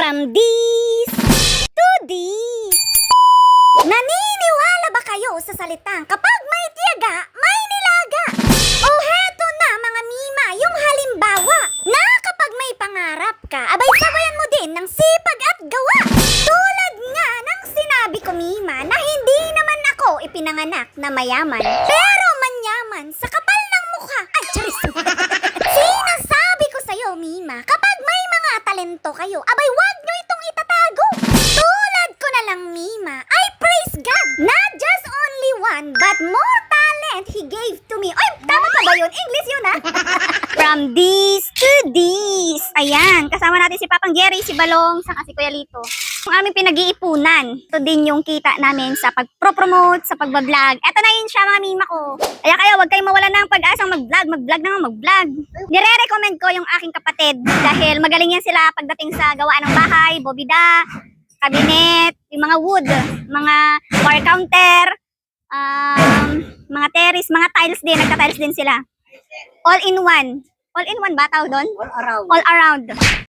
From this to this. Naniniwala ba kayo sa salitang kapag may tiyaga, may nilaga? O heto na mga mima, yung halimbawa na kapag may pangarap ka, abay sabayan mo din ng sipag at gawa. Tulad nga ng sinabi ko mima na hindi naman ako ipinanganak na mayaman, pero manyaman sa kapal ng mukha. Ay, charis! Sinasabi ko sa'yo mima, kapag may mga talento kayo, abay wag nyo itong itatago. Tulad ko na lang mima, I praise God, not just only one, but more talent He gave to me. Oy, tama pa ba yun? English yun ha? From this to this. Ayan, kasama natin si Papang Jerry, si Balong, saka si Kuya Lito. Ang aming pinag-iipunan. Ito din yung kita namin sa pag-promote, sa pag-vlog. Eto na yun siya mga mima ko. Kaya huwag kayong mawala ng pag-asang mag-vlog. Mag-vlog na nga, mag-vlog. Nire-recommend ko yung aking kapatid dahil magaling yan sila pagdating sa gawa ng bahay, bobida, cabinet, yung mga wood, mga wire counter, mga terrace, mga tiles din, nagka-tiles din sila. All in one. All in one ba tawag doon? All around. All around.